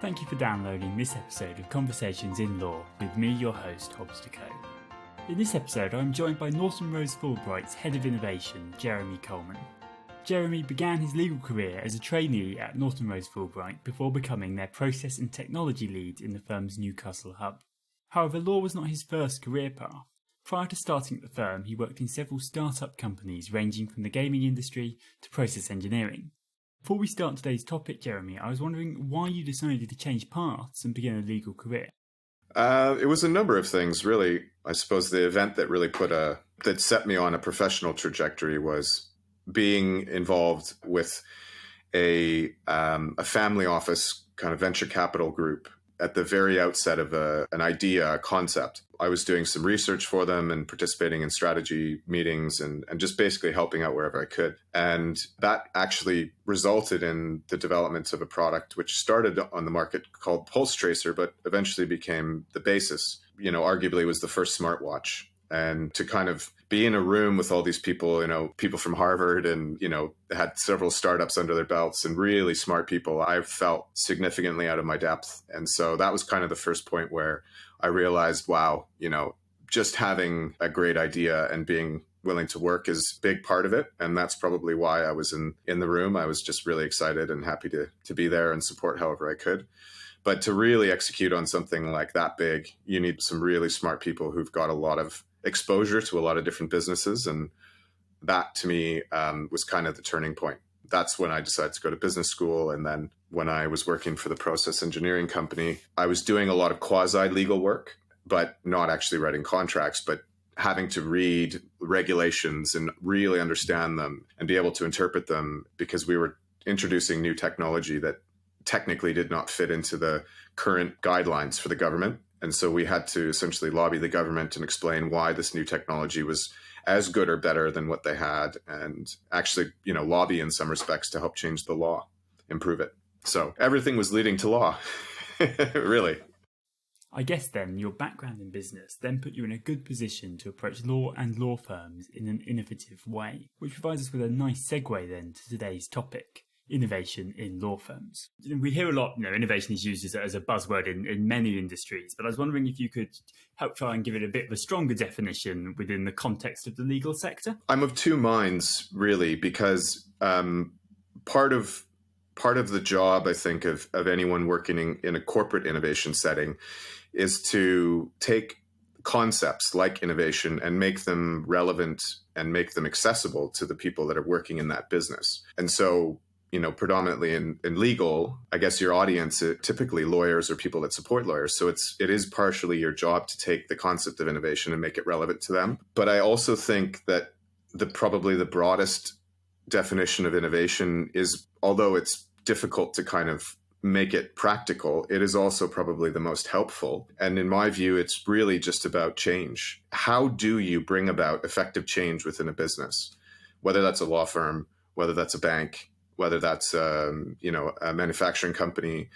Thank you for downloading this episode of Conversations in Law with me, your host, Hobbs de Coe. In this episode, I'm joined by Norton Rose Fulbright's Head of Innovation, Jeremy Coleman. Jeremy began his legal career as a trainee at Norton Rose Fulbright before becoming their process and technology lead in the firm's Newcastle Hub. However, law was not his first career path. Prior to starting at the firm, he worked in several startup companies ranging from the gaming industry to process engineering. Before we start today's topic, Jeremy, I was wondering why you decided to change paths and begin a legal career. It was a number of things, really. I suppose the event that really that set me on a professional trajectory was being involved with a family office kind of venture capital group at the very outset of an idea, a concept. I was doing some research for them and participating in strategy meetings and just basically helping out wherever I could. And that actually resulted in the development of a product which started on the market called Pulse Tracer, but eventually became the basis, arguably was the first smartwatch. And to kind of be in a room with all these people, people from Harvard and, had several startups under their belts and really smart people, I felt significantly out of my depth. And so that was kind of the first point where I realized, wow, just having a great idea and being willing to work is a big part of it. And that's probably why I was in the room. I was just really excited and happy to be there and support however I could. But to really execute on something like that big, you need some really smart people who've got a lot of exposure to a lot of different businesses. And that to me was kind of the turning point. That's when I decided to go to business school. And then when I was working for the process engineering company, I was doing a lot of quasi-legal work, but not actually writing contracts, but having to read regulations and really understand them and be able to interpret them because we were introducing new technology that technically did not fit into the current guidelines for the government. And so we had to essentially lobby the government and explain why this new technology was as good or better than what they had and actually, lobby in some respects to help change the law, improve it. So everything was leading to law, really. I guess then your background in business then put you in a good position to approach law and law firms in an innovative way, which provides us with a nice segue then to today's topic. Innovation in law firms. We hear a lot, innovation is used as a buzzword in many industries, but I was wondering if you could help try and give it a bit of a stronger definition within the context of the legal sector. I'm of two minds, really, because part of the job, I think, of anyone working in a corporate innovation setting is to take concepts like innovation and make them relevant and make them accessible to the people that are working in that business. And so predominantly in legal, I guess your audience, typically lawyers or people that support lawyers. So it is partially your job to take the concept of innovation and make it relevant to them. But I also think that probably the broadest definition of innovation is, although it's difficult to kind of make it practical, it is also probably the most helpful. And in my view, it's really just about change. How do you bring about effective change within a business? Whether that's a law firm, whether that's a bank, whether that's a manufacturing company,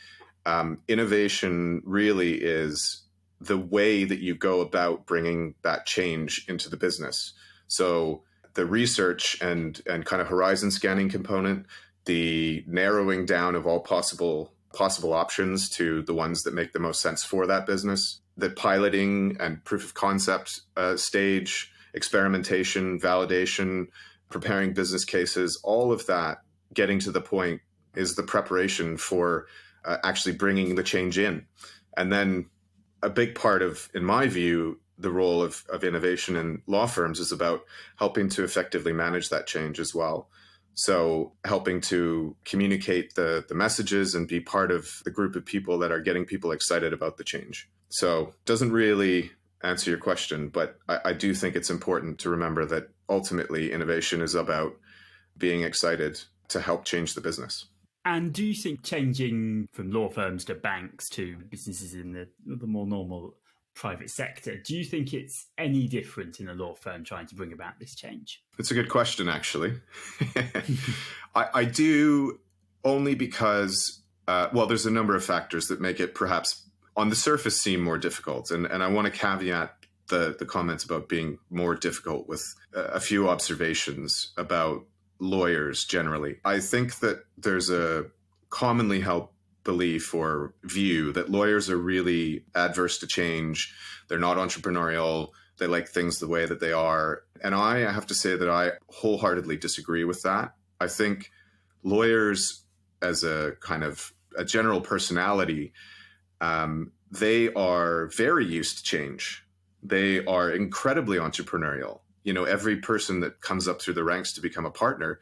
innovation really is the way that you go about bringing that change into the business. So the research and kind of horizon scanning component, the narrowing down of all possible options to the ones that make the most sense for that business, the piloting and proof of concept stage, experimentation, validation, preparing business cases, all of that, getting to the point is the preparation for actually bringing the change in. And then a big part of, in my view, the role of innovation in law firms is about helping to effectively manage that change as well. So helping to communicate the messages and be part of the group of people that are getting people excited about the change. So it doesn't really answer your question, but I do think it's important to remember that ultimately innovation is about being excited to help change the business. And do you think changing from law firms to banks to businesses in the more normal private sector, do you think it's any different in a law firm trying to bring about this change? It's a good question, actually. I do, only because, there's a number of factors that make it perhaps on the surface seem more difficult. And I want to caveat the comments about being more difficult with a few observations about lawyers generally. I think that there's a commonly held belief or view that lawyers are really adverse to change. They're not entrepreneurial. They like things the way that they are. And I have to say that I wholeheartedly disagree with that. I think lawyers, as a kind of a general personality, they are very used to change. They are incredibly entrepreneurial. Every person that comes up through the ranks to become a partner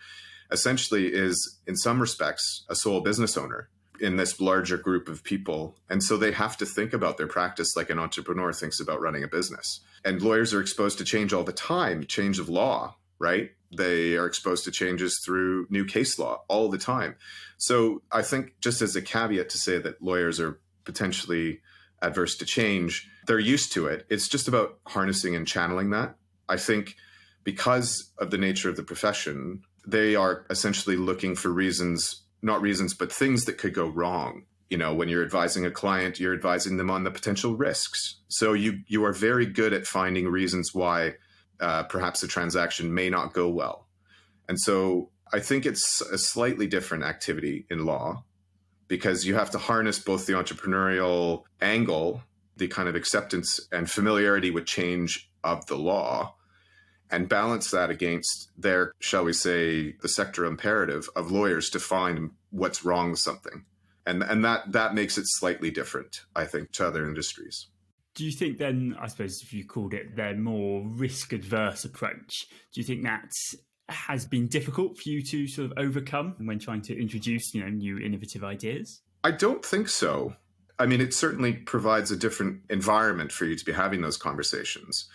essentially is, in some respects, a sole business owner in this larger group of people. And so they have to think about their practice like an entrepreneur thinks about running a business. And lawyers are exposed to change all the time, change of law, right? They are exposed to changes through new case law all the time. So I think, just as a caveat to say that lawyers are potentially adverse to change, they're used to it. It's just about harnessing and channeling that. I think because of the nature of the profession, they are essentially looking for not reasons, but things that could go wrong. When you're advising a client, you're advising them on the potential risks. So you are very good at finding reasons why perhaps a transaction may not go well. And so I think it's a slightly different activity in law, because you have to harness both the entrepreneurial angle, the kind of acceptance and familiarity with change of the law, and balance that against their, shall we say, the sector imperative of lawyers to find what's wrong with something. And that makes it slightly different, I think, to other industries. Do you think then, I suppose if you called it their more risk-adverse approach, do you think that has been difficult for you to sort of overcome when trying to introduce, new innovative ideas? I don't think so. I mean, it certainly provides a different environment for you to be having those conversations.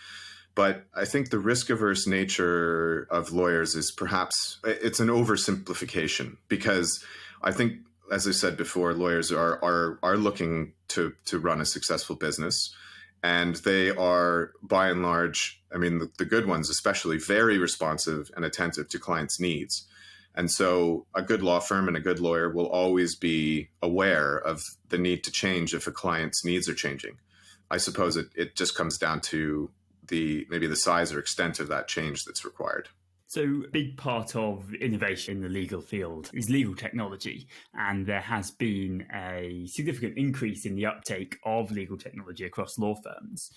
But I think the risk-averse nature of lawyers is perhaps, it's an oversimplification, because I think, as I said before, lawyers are looking to run a successful business. And they are, by and large, I mean, the good ones especially, very responsive and attentive to clients' needs. And so a good law firm and a good lawyer will always be aware of the need to change if a client's needs are changing. I suppose it just comes down to maybe the size or extent of that change that's required. So a big part of innovation in the legal field is legal technology, and there has been a significant increase in the uptake of legal technology across law firms.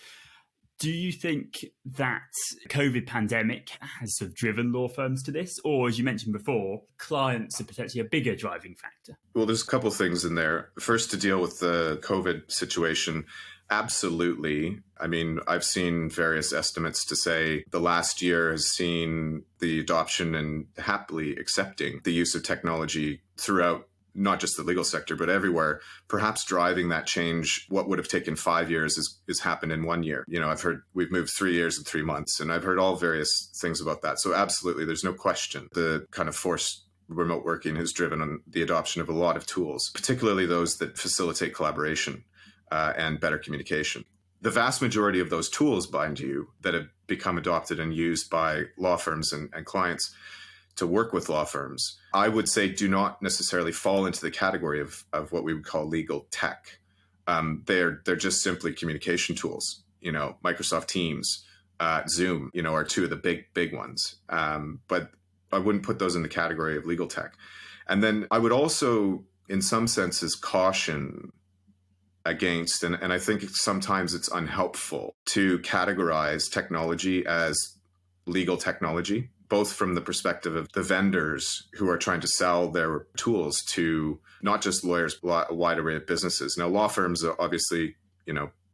Do you think that COVID pandemic has sort of driven law firms to this? Or, as you mentioned before, clients are potentially a bigger driving factor? Well, there's a couple of things in there. First, to deal with the COVID situation, absolutely. I mean, I've seen various estimates to say the last year has seen the adoption and happily accepting the use of technology throughout not just the legal sector, but everywhere, perhaps driving that change. What would have taken 5 years is happened in 1 year. I've heard we've moved 3 years and 3 months, and I've heard all various things about that. So absolutely, there's no question. The kind of forced remote working has driven on the adoption of a lot of tools, particularly those that facilitate collaboration and better communication. The vast majority of those tools, mind you, that have become adopted and used by law firms and clients to work with law firms, I would say do not necessarily fall into the category of what we would call legal tech. They're just simply communication tools. Microsoft Teams, Zoom, are two of the big ones. But I wouldn't put those in the category of legal tech. And then I would also, in some senses, caution against, and I think sometimes it's unhelpful to categorize technology as legal technology, both from the perspective of the vendors who are trying to sell their tools to not just lawyers, but a wide array of businesses. Now, law firms are obviously,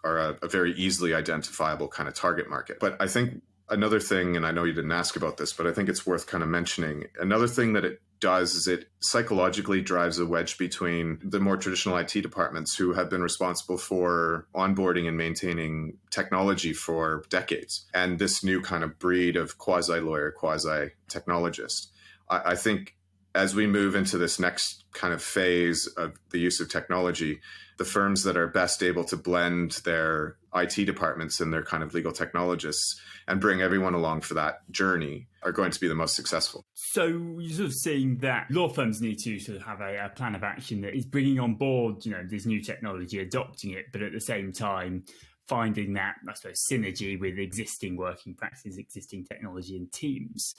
are a very easily identifiable kind of target market. But I think another thing, and I know you didn't ask about this, but I think it's worth kind of mentioning, another thing that it does is it psychologically drives a wedge between the more traditional IT departments who have been responsible for onboarding and maintaining technology for decades, and this new kind of breed of quasi-lawyer, quasi-technologist. I think as we move into this next kind of phase of the use of technology, the firms that are best able to blend their IT departments and their kind of legal technologists and bring everyone along for that journey are going to be the most successful. So you're sort of seeing that law firms need to sort of have a plan of action that is bringing on board, this new technology, adopting it, but at the same time, finding that, I suppose, synergy with existing working practices, existing technology and teams.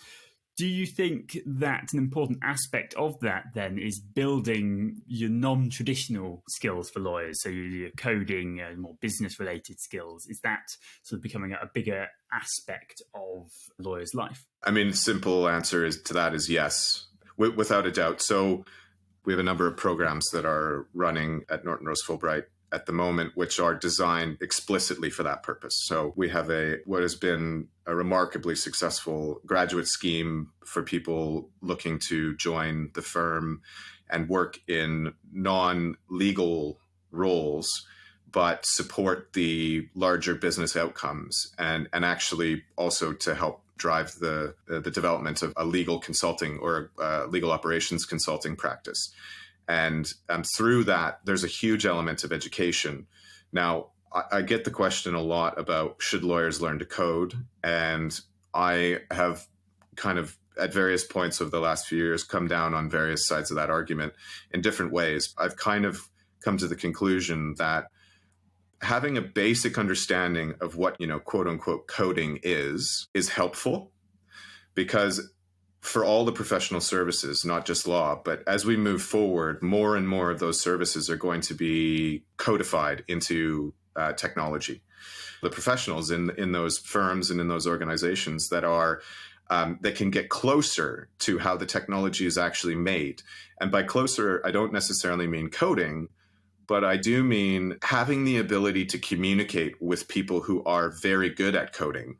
Do you think that an important aspect of that then is building your non-traditional skills for lawyers? So your coding and more business-related skills. Is that sort of becoming a bigger aspect of a lawyer's life? I mean, the simple answer to that is yes, without a doubt. So we have a number of programs that are running at Norton Rose Fulbright at the moment, which are designed explicitly for that purpose. So we have what has been a remarkably successful graduate scheme for people looking to join the firm and work in non-legal roles, but support the larger business outcomes and actually also to help drive the development of a legal consulting or a legal operations consulting practice. And through that, there's a huge element of education. Now, I get the question a lot about should lawyers learn to code? And I have kind of at various points over the last few years come down on various sides of that argument in different ways. I've kind of come to the conclusion that having a basic understanding of what, quote unquote, coding is helpful, because for all the professional services, not just law, but as we move forward, more and more of those services are going to be codified into technology. The professionals in those firms and in those organizations that can get closer to how the technology is actually made. And by closer, I don't necessarily mean coding, but I do mean having the ability to communicate with people who are very good at coding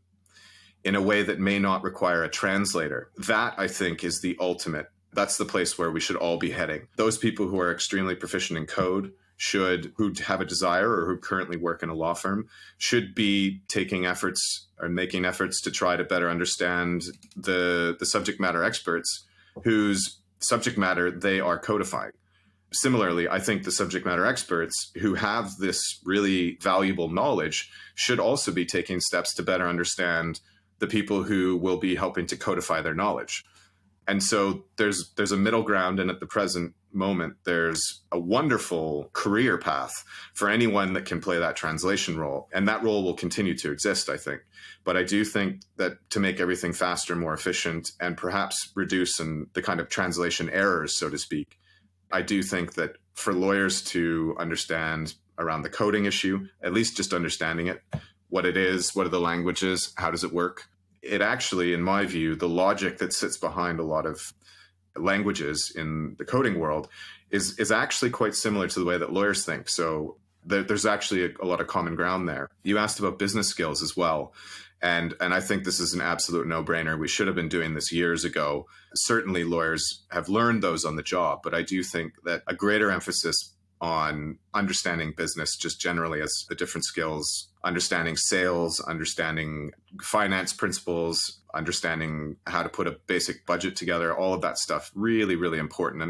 in a way that may not require a translator. That, I think, is the ultimate. That's the place where we should all be heading. Those people who are extremely proficient in code who have a desire or who currently work in a law firm should be taking efforts or making efforts to try to better understand the subject matter experts whose subject matter they are codifying. Similarly, I think the subject matter experts who have this really valuable knowledge should also be taking steps to better understand the people who will be helping to codify their knowledge. And so there's a middle ground, and at the present moment, there's a wonderful career path for anyone that can play that translation role. And that role will continue to exist, I think. But I do think that to make everything faster, more efficient, and perhaps reduce the kind of translation errors, so to speak, I do think that for lawyers to understand around the coding issue, at least just understanding it, what it is, what are the languages, how does it work? It actually, in my view, the logic that sits behind a lot of languages in the coding world is actually quite similar to the way that lawyers think. So there's actually a lot of common ground there. You asked about business skills as well. And I think this is an absolute no-brainer. We should have been doing this years ago. Certainly lawyers have learned those on the job, but I do think that a greater emphasis on understanding business just generally as the different skills, understanding sales, understanding finance principles, understanding how to put a basic budget together, all of that stuff, really, really important.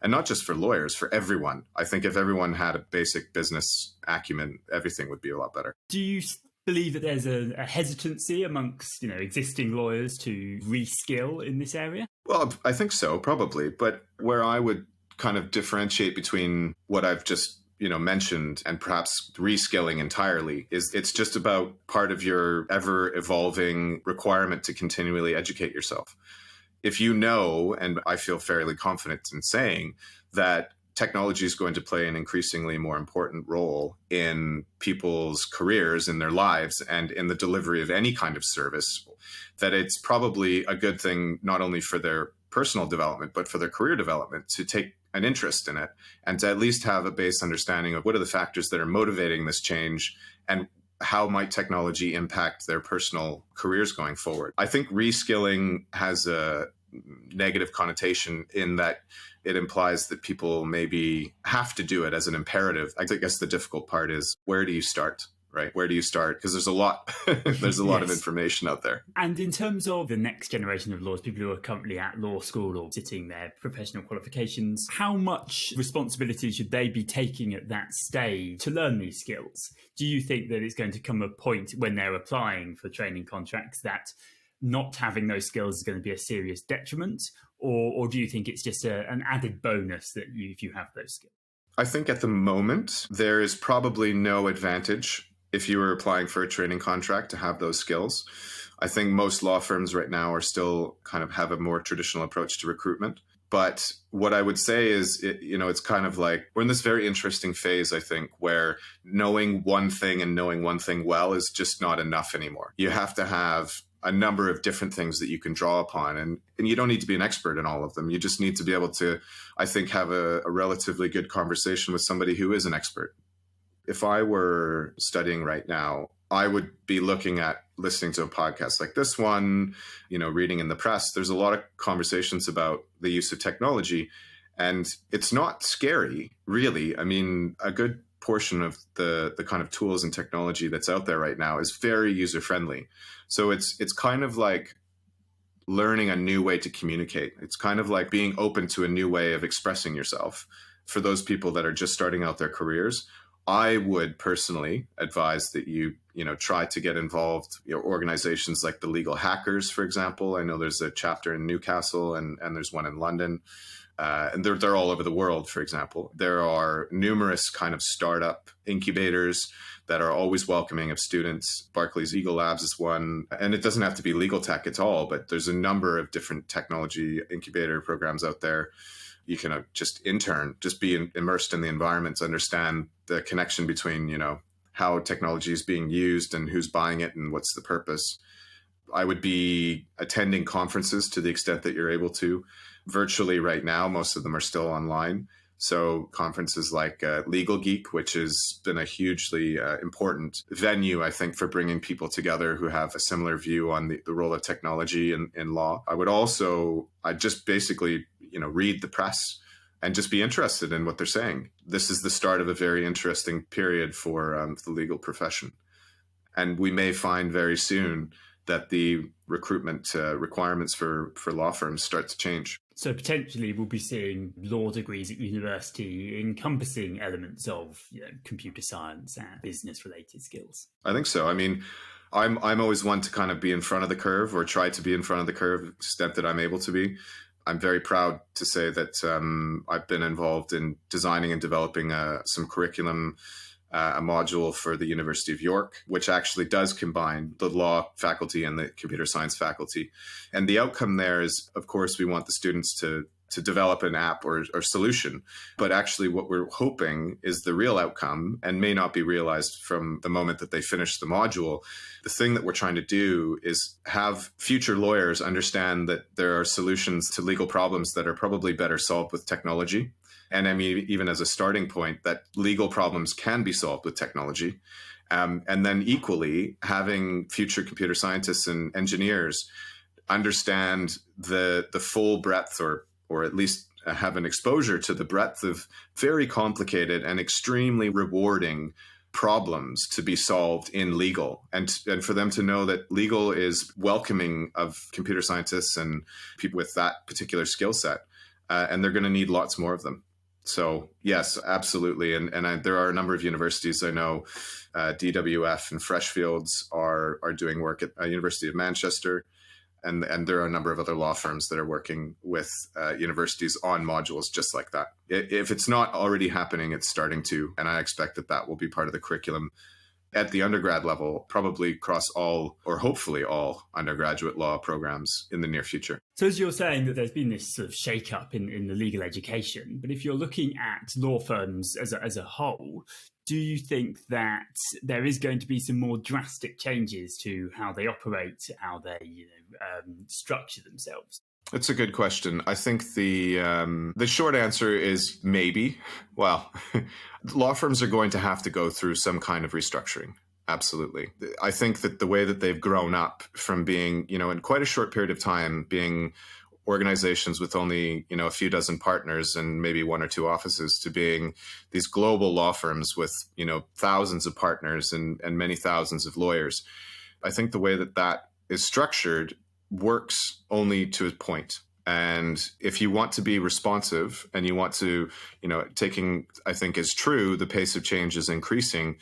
And not just for lawyers, for everyone. I think if everyone had a basic business acumen, everything would be a lot better. Do you believe that there's a hesitancy amongst existing lawyers to reskill in this area? Well, I think so, probably. But where I would kind of differentiate between what I've just mentioned and perhaps reskilling entirely is it's just about part of your ever evolving requirement to continually educate yourself. If you know, and I feel fairly confident in saying that technology is going to play an increasingly more important role in people's careers, in their lives, and in the delivery of any kind of service, that it's probably a good thing not only for their personal development, but for their career development to take an interest in it and to at least have a base understanding of what are the factors that are motivating this change and how might technology impact their personal careers going forward. I think reskilling has a negative connotation in that it implies that people maybe have to do it as an imperative. I guess the difficult part is, where do you start? Right? Where do you start? Because there's a lot, there's a lot of information out there. And in terms of the next generation of lawyers, people who are currently at law school or sitting their professional qualifications, how much responsibility should they be taking at that stage to learn these skills? Do you think that it's going to come a point when they're applying for training contracts that not having those skills is going to be a serious detriment? Or do you think it's just an added bonus that if you have those skills? I think at the moment, there is probably no advantage if you were applying for a training contract to have those skills. I think most law firms right now are still kind of have a more traditional approach to recruitment. But what I would say is, it's kind of like we're in this very interesting phase, I think, where knowing one thing and knowing one thing well is just not enough anymore. You have to have a number of different things that you can draw upon. And you don't need to be an expert in all of them. You just need to be able to, I think, have a relatively good conversation with somebody who is an expert. If I were studying right now, I would be looking at listening to a podcast like this one, reading in the press. There's a lot of conversations about the use of technology, and it's not scary, really. I mean, a good portion of the kind of tools and technology that's out there right now is very user-friendly. So it's kind of like learning a new way to communicate. It's kind of like being open to a new way of expressing yourself. For those people that are just starting out their careers, I would personally advise that you try to get involved. Organizations like the Legal Hackers, for example. I know there's a chapter in Newcastle and there's one in London. And they're all over the world, for example. There are numerous kind of startup incubators that are always welcoming of students. Barclays Eagle Labs is one. And it doesn't have to be legal tech at all, but there's a number of different technology incubator programs out there. You can just intern, just be immersed in the environment, understand the connection between, how technology is being used and who's buying it and what's the purpose. I would be attending conferences to the extent that you're able to. Virtually right now, most of them are still online. So conferences like Legal Geek, which has been a hugely important venue, I think, for bringing people together who have a similar view on the role of technology in law. I'd just basically, read the press and just be interested in what they're saying. This is the start of a very interesting period for the legal profession. And we may find very soon that the recruitment requirements for law firms start to change. So potentially we'll be seeing law degrees at university encompassing elements of computer science and business-related skills. I think so. I mean, I'm always one to kind of be in front of the curve, or try to be in front of the curve to the extent that I'm able to be. I'm very proud to say that I've been involved in designing and developing some curriculum, a module for the University of York, which actually does combine the law faculty and the computer science faculty. And the outcome there is, of course, we want the students to develop an app or solution. But actually what we're hoping is the real outcome, and may not be realized from the moment that they finish the module. The thing that we're trying to do is have future lawyers understand that there are solutions to legal problems that are probably better solved with technology. And I mean, even as a starting point, that legal problems can be solved with technology. And then equally, having future computer scientists and engineers understand the full breadth, or at least have an exposure to the breadth of very complicated and extremely rewarding problems to be solved in legal. And for them to know that legal is welcoming of computer scientists and people with that particular skill set. And they're going to need lots more of them. So yes, absolutely. And there are a number of universities I know, DWF and Freshfields are doing work at University of Manchester. And there are a number of other law firms that are working with universities on modules just like that. If it's not already happening, it's starting to. And I expect that will be part of the curriculum at the undergrad level, probably across all, or hopefully all, undergraduate law programs in the near future. So as you're saying that there's been this sort of shake-up in the legal education, but if you're looking at law firms as a whole, do you think that there is going to be some more drastic changes to how they operate, how they structure themselves? It's a good question. I think the short answer is maybe. Well, law firms are going to have to go through some kind of restructuring. Absolutely. I think that the way that they've grown up from being, in quite a short period of time, being organizations with only, a few dozen partners and maybe one or two offices, to being these global law firms with, thousands of partners and many thousands of lawyers. I think the way that is structured works only to a point. And if you want to be responsive and you want to, taking, I think is true, the pace of change is increasing,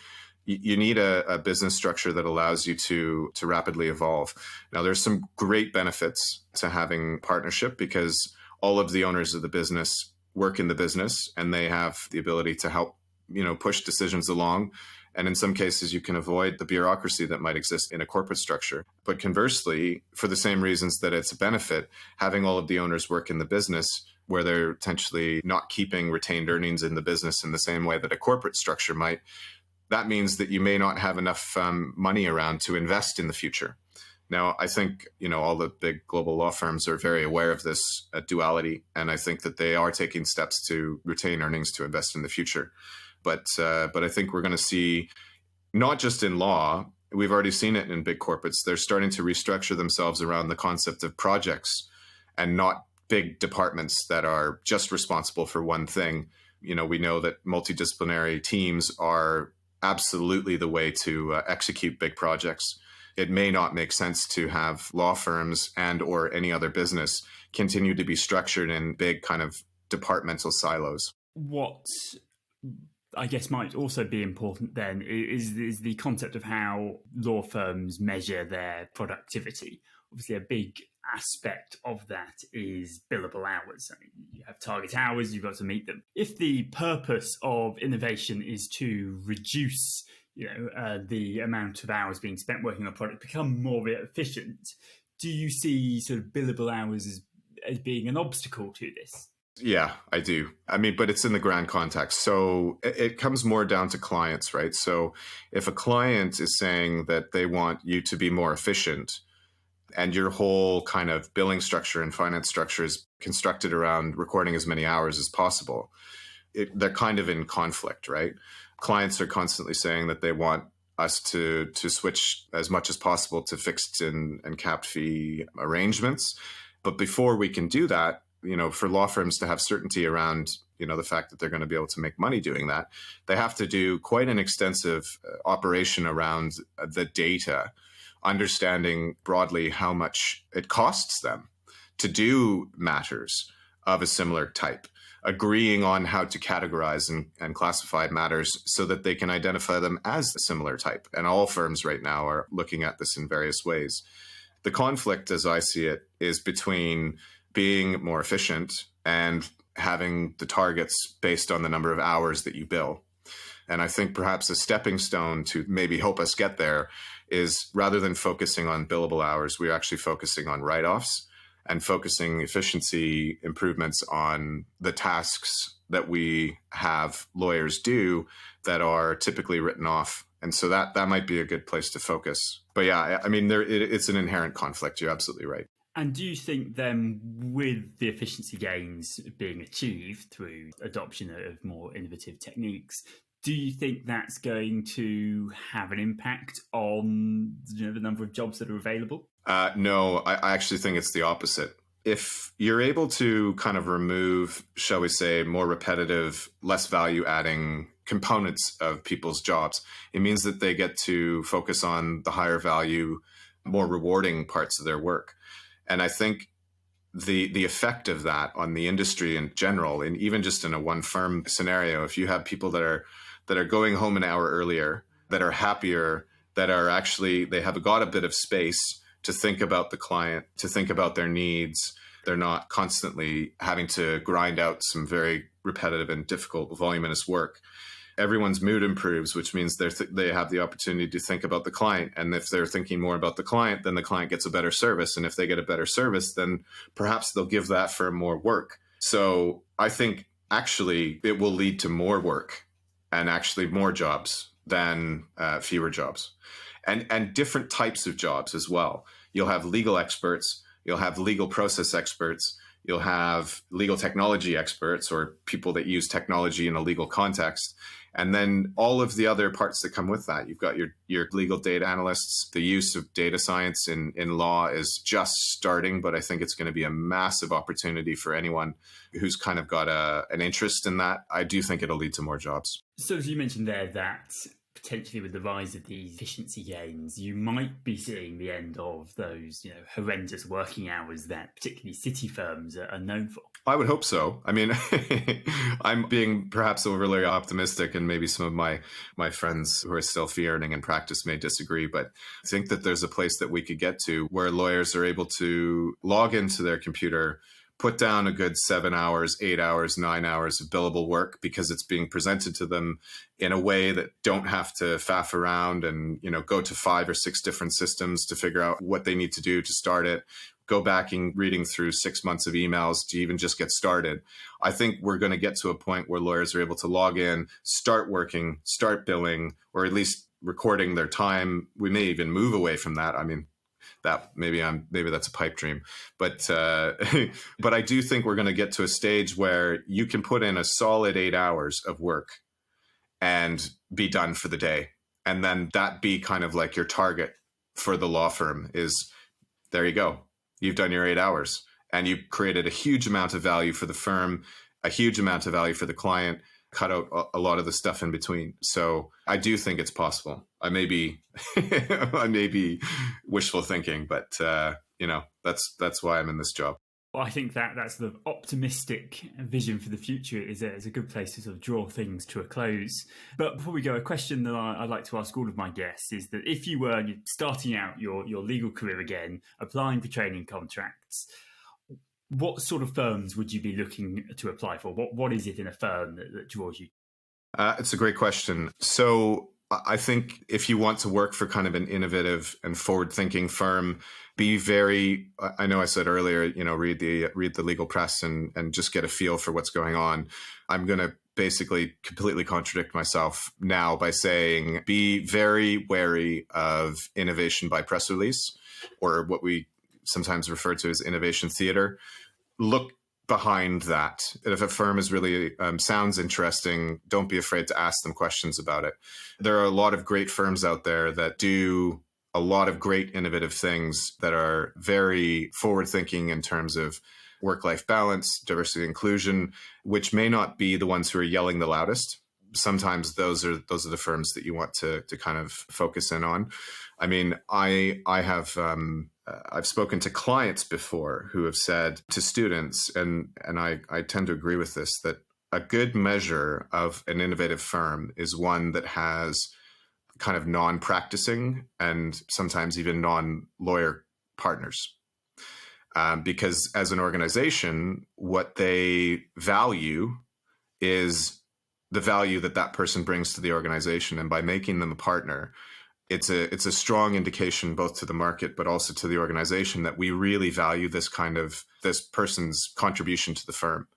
you need a business structure that allows you to rapidly evolve. Now, there's some great benefits to having partnership, because all of the owners of the business work in the business and they have the ability to help, push decisions along And in some cases, you can avoid the bureaucracy that might exist in a corporate structure. But conversely, for the same reasons that it's a benefit, having all of the owners work in the business where they're potentially not keeping retained earnings in the business in the same way that a corporate structure might, that means that you may not have enough money around to invest in the future. Now, I think, all the big global law firms are very aware of this duality, and I think that they are taking steps to retain earnings to invest in the future. But I think we're going to see, not just in law, we've already seen it in big corporates. They're starting to restructure themselves around the concept of projects and not big departments that are just responsible for one thing. We know that multidisciplinary teams are absolutely the way to execute big projects. It may not make sense to have law firms and or any other business continue to be structured in big kind of departmental silos. What I guess might also be important then is the concept of how law firms measure their productivity. Obviously, a big aspect of that is billable hours. I mean, you have target hours, you've got to meet them. If the purpose of innovation is to reduce the amount of hours being spent working on a product, become more efficient, do you see sort of billable hours as being an obstacle to this? Yeah, I do. But it's in the grand context. So it comes more down to clients, right? So if a client is saying that they want you to be more efficient and your whole kind of billing structure and finance structure is constructed around recording as many hours as possible, they're kind of in conflict, right? Clients are constantly saying that they want us to switch as much as possible to fixed and capped fee arrangements. But before we can do that, for law firms to have certainty around, the fact that they're going to be able to make money doing that, they have to do quite an extensive operation around the data, understanding broadly how much it costs them to do matters of a similar type, agreeing on how to categorize and classify matters so that they can identify them as a similar type. And all firms right now are looking at this in various ways. The conflict, as I see it, is between being more efficient and having the targets based on the number of hours that you bill. And I think perhaps a stepping stone to maybe help us get there is, rather than focusing on billable hours, we're actually focusing on write-offs and focusing efficiency improvements on the tasks that we have lawyers do that are typically written off. And so that might be a good place to focus. But yeah, it's an inherent conflict. You're absolutely right. And do you think then, with the efficiency gains being achieved through adoption of more innovative techniques, do you think that's going to have an impact on the number of jobs that are available? No, I actually think it's the opposite. If you're able to kind of remove, shall we say, more repetitive, less value-adding components of people's jobs, it means that they get to focus on the higher value, more rewarding parts of their work. And I think the effect of that on the industry in general, and even just in a one firm scenario, if you have people that are going home an hour earlier, that are happier, that are actually, they have got a bit of space to think about the client, to think about their needs. They're not constantly having to grind out some very repetitive and difficult voluminous work. Everyone's mood improves, which means they have the opportunity to think about the client. And if they're thinking more about the client, then the client gets a better service. And if they get a better service, then perhaps they'll give that for more work. So I think actually it will lead to more work and actually more jobs than fewer jobs. And different types of jobs as well. You'll have legal experts, you'll have legal process experts, you'll have legal technology experts or people that use technology in a legal context. And then all of the other parts that come with that. You've got your legal data analysts. The use of data science in law is just starting, but I think it's going to be a massive opportunity for anyone who's kind of got an interest in that. I do think it'll lead to more jobs. So as you mentioned there, that potentially with the rise of these efficiency gains, you might be seeing the end of those, horrendous working hours that particularly city firms are known for. I would hope so. I mean, I'm being perhaps overly optimistic, and maybe some of my friends who are still fee earning in practice may disagree, but I think that there's a place that we could get to where lawyers are able to log into their computer, put down a good 7 hours, 8 hours, 9 hours of billable work because it's being presented to them in a way that don't have to faff around and, go to 5 or 6 different systems to figure out what they need to do to start it. Go back and reading through 6 months of emails to even just get started. I think we're going to get to a point where lawyers are able to log in, start working, start billing, or at least recording their time. We may even move away from that. I mean, that maybe that's a pipe dream, but but I do think we're going to get to a stage where you can put in a solid 8 hours of work and be done for the day, and then that be kind of like your target for the law firm is, there you go, you've done your 8 hours and you created a huge amount of value for the firm, a huge amount of value for the client, cut out a lot of the stuff in between. So I do think it's possible. I may be wishful thinking, but that's why I'm in this job. Well, I think that sort of optimistic vision for the future is a good place to sort of draw things to a close. But before we go, a question that I'd like to ask all of my guests is that if you were starting out your legal career again, applying for training contracts, what sort of firms would you be looking to apply for? What is it in a firm that draws you? It's a great question. So I think if you want to work for kind of an innovative and forward-thinking firm, be very, I know I said earlier, read the legal press and just get a feel for what's going on. I'm going to basically completely contradict myself now by saying be very wary of innovation by press release, or what we sometimes refer to as innovation theater. Look behind that. If a firm is really sounds interesting, don't be afraid to ask them questions about it. There are a lot of great firms out there that do a lot of great innovative things that are very forward-thinking in terms of work-life balance, diversity, inclusion, which may not be the ones who are yelling the loudest. Sometimes those are the firms that you want to kind of focus in on. I mean, I have I've spoken to clients before who have said to students, and I tend to agree with this, that a good measure of an innovative firm is one that has kind of non-practicing and sometimes even non-lawyer partners. Because as an organization, what they value is the value that person brings to the organization. And by making them a partner, it's a strong indication both to the market, but also to the organization that we really value this person's contribution to the firm.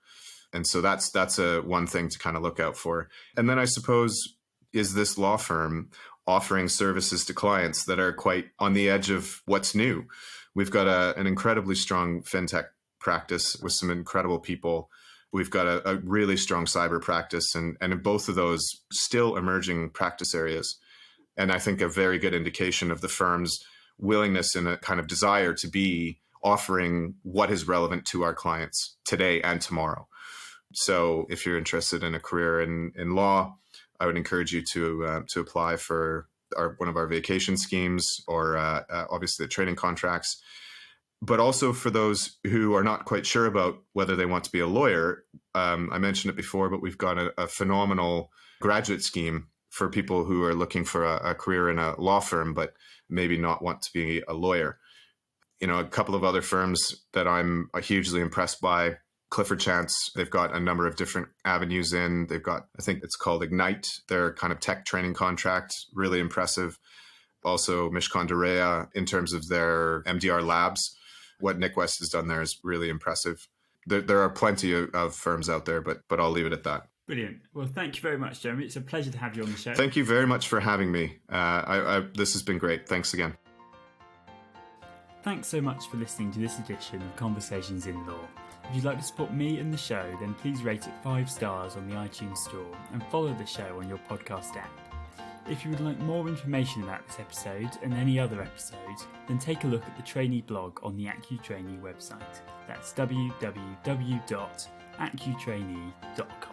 And so that's one thing to kind of look out for. And then I suppose, is this law firm offering services to clients that are quite on the edge of what's new? We've got an incredibly strong fintech practice with some incredible people. We've got a really strong cyber practice, and in both of those still emerging practice areas. And I think a very good indication of the firm's willingness and a kind of desire to be offering what is relevant to our clients today and tomorrow. So if you're interested in a career in law, I would encourage you to apply for one of our vacation schemes, or obviously the training contracts. But also for those who are not quite sure about whether they want to be a lawyer, I mentioned it before, but we've got a phenomenal graduate scheme for people who are looking for a career in a law firm, but maybe not want to be a lawyer. A couple of other firms that I'm hugely impressed by, Clifford Chance, they've got a number of different avenues in. They've got, I think it's called Ignite, their kind of tech training contract, really impressive. Also, Mishcon de Rea, in terms of their MDR labs, what Nick West has done there is really impressive. There are plenty of firms out there, but I'll leave it at that. Brilliant. Well, thank you very much, Jeremy. It's a pleasure to have you on the show. Thank you very much for having me. This has been great. Thanks again. Thanks so much for listening to this edition of Conversations in Law. If you'd like to support me and the show, then please rate it 5 stars on the iTunes Store and follow the show on your podcast app. If you would like more information about this episode and any other episodes, then take a look at the trainee blog on the AccuTrainee website. That's www.accutrainee.com.